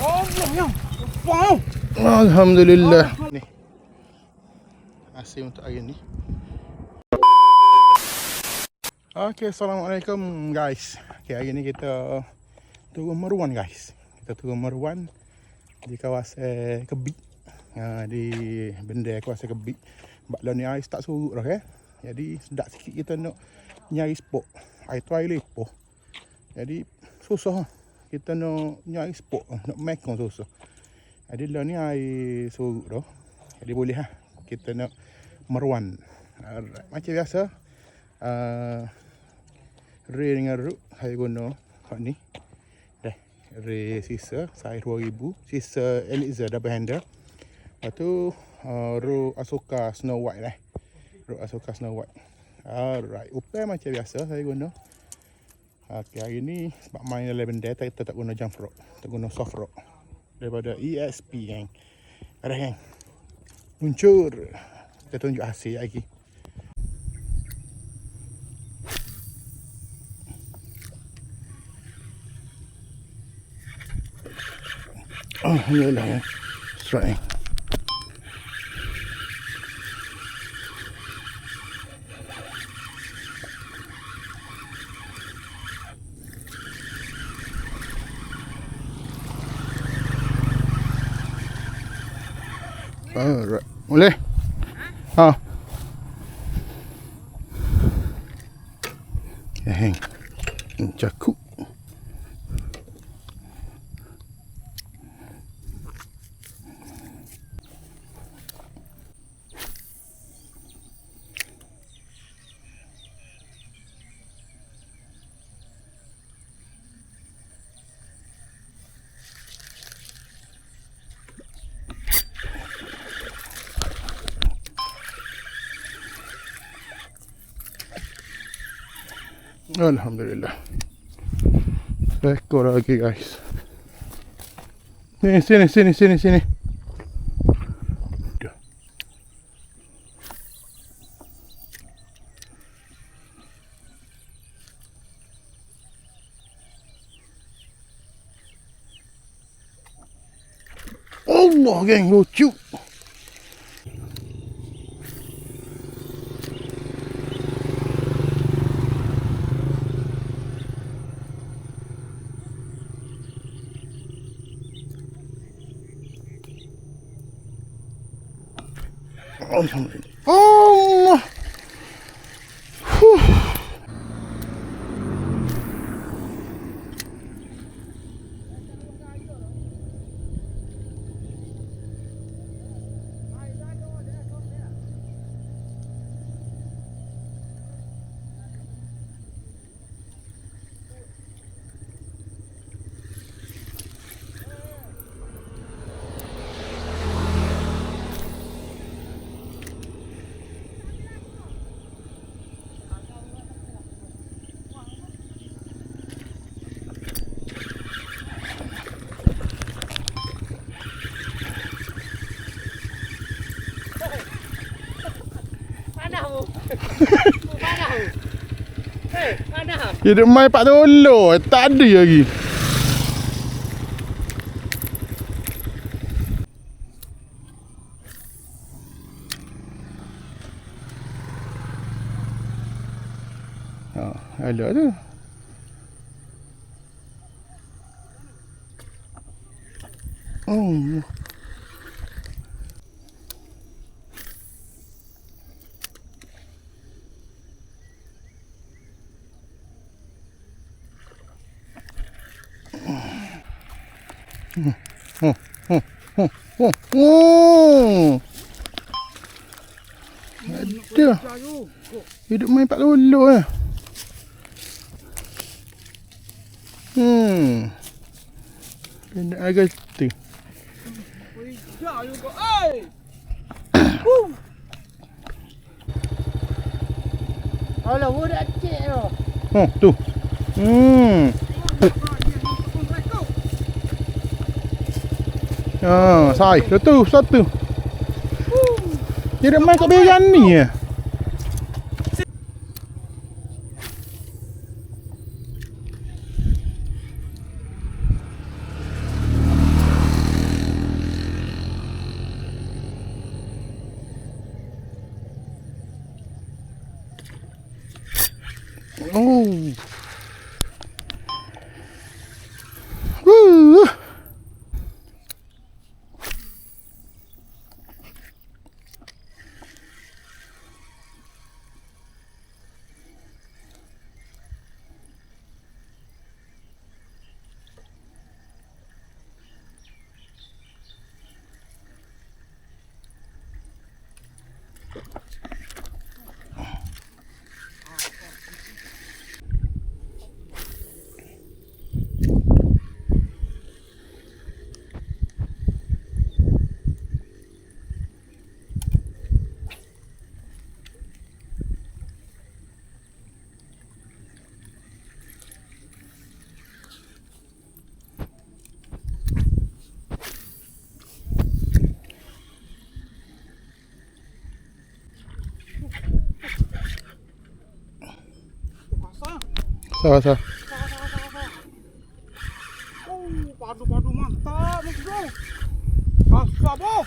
Allah yang. Wow. Alhamdulillah. Ni. Hasil untuk hari ni. Okay, assalamualaikum guys. Okay, hari ni kita turun Meruan guys. Kita turun Meruan di kawasan Kebik. Di benda kawasan Kebik. Sebab lah ni air start surut dah kan. Jadi sedap sikit kita nak nyari spot. Air tu air lepoh. Jadi susah kita nak nyari spot, nak mekong susah. Jadi lah ni air surut dah. Jadi boleh lah kita nak Meruan. Macam biasa. Ray dengan Ruk saya guna hak ni. Dah. Ray sisa saiz 2000, sisa Elixir double handle. Lepas tu Ruk Asuka Snow White lah. Ruk Asuka Snow White. Alright, upaya macam biasa saya guna. Okay, hari ni sebab main dalam benda kita tak guna jump rock, kita guna soft rock daripada ESP gang. Ada gang. Luncur. Kita tunjuk hasil lagi. Oh, iyalah ya. Strike. Alright. Boleh? Ha. Heng. Cakuk. Alhamdulillah. Ekor lagi guys. Ni sini. Allah geng lucu. Alhamdulillah. Allah. Dia main pak tolong, tak ada lagi. Ada tu. Oh. Ada. Hidup main pak lolo lah. Kena agak tu. Alah, budak cik tu. Tu. Sai, satu. Dia main kat beran ni ya. Salah. Padu mantap nih bro. Kasar bro.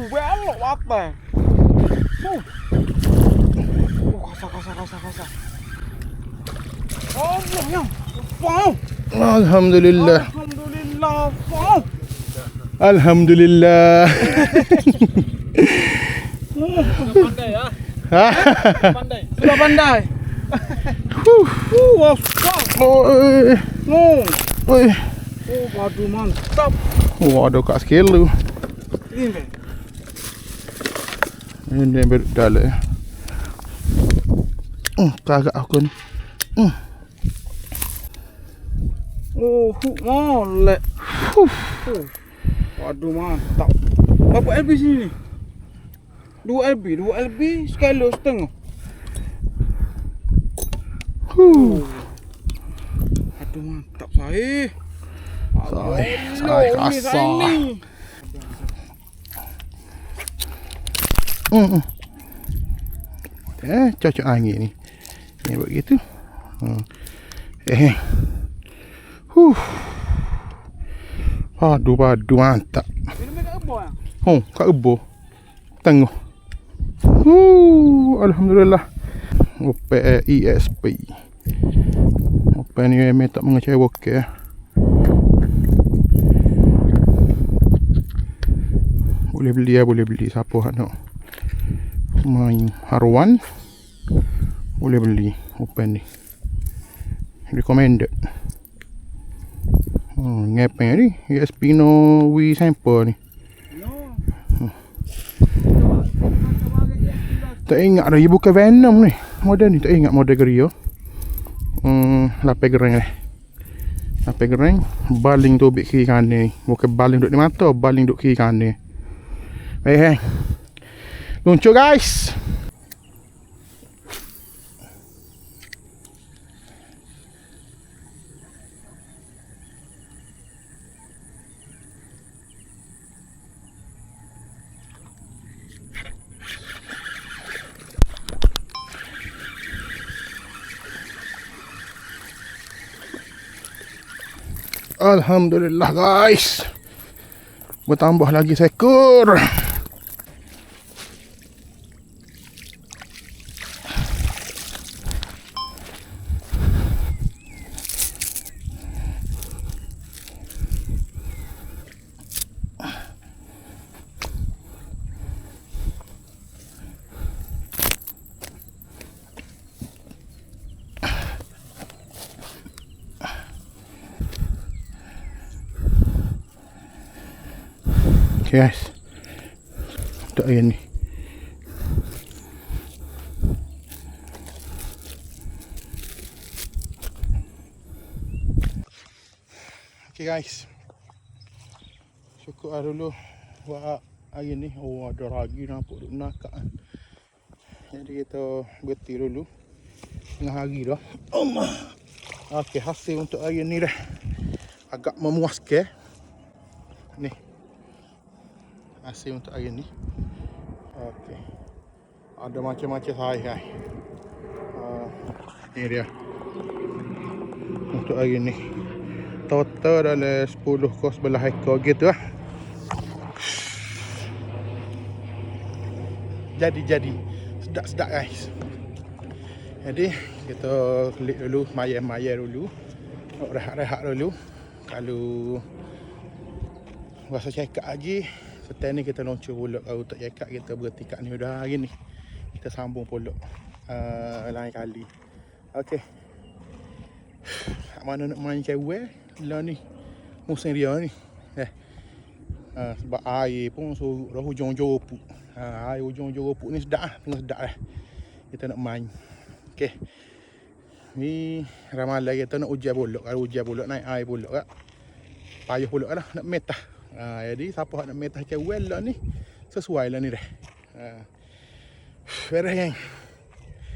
Belok apa? Kasar. Allah yang. Wow. Alhamdulillah. Wow. Alhamdulillah. Pandai ya. Sudah pandai. Kasar. Oi. Padu mantap. Ada kat skill tu. Ini berdalam. Kagak aku ni. Molek. Waduh mantap. Berapa LB sini ni? 2 LB sekali setengah. Aduh mantap saya. Saya kasar. Cocok angin ni. Ni buat gitu. Padu mantap. Ini kat kebun ya? Kat kebun. Tengok. Alhamdulillah. Opek ESP. Opek ni memang tak mengecewakan. Boleh beli siapa nak main haruan boleh beli open ni, recommended. Ngepeng ni ESP no we sample ni. Tak ingat dah, bukan Venom ni model ni, tak ingat model gerio. Lapis gereng baling tu bik kiri kanan, bukan baling duk di mata, baling duk kiri kanan. Luncur guys. Alhamdulillah guys. Bertambah lagi seekor. Okay guys, untuk air ni. Okay guys, cukup dulu buat air ni. Ada lagi nampak duk nakak. Jadi kita berhenti dulu tengah hari dah. Okay, hasil untuk air ni dah agak memuaskan. Ni hasil untuk air ni. Okey. Ada macam-macam saiz. Ni dia. Untuk air ni. Total dalam 10 kos belah ekor gitu lah. Jadi. Sedap guys. Jadi kita klik dulu, mayar dulu. Rehat dulu. Kalau rasa cekak lagi, setelah ni kita launcher pulak. Kalau tak cekak, kita berhenti kat ni dah hari ni. Kita sambung pulak lain kali. Okey. Mana nak main cewek lah ni musim dia ni. Sebab air pun surut dah hujung Joropuk. Air hujung Joropuk ni sedap lah, tengah sedap lah. Kita nak main. Okey. Ni ramalan kita nak ujian pulak. Kalau ujian pulak naik air pulak tak. Payah pulak lah nak metah. Jadi siapa nak metah cewek lah ni sesuai lah ni dah. Beres gang.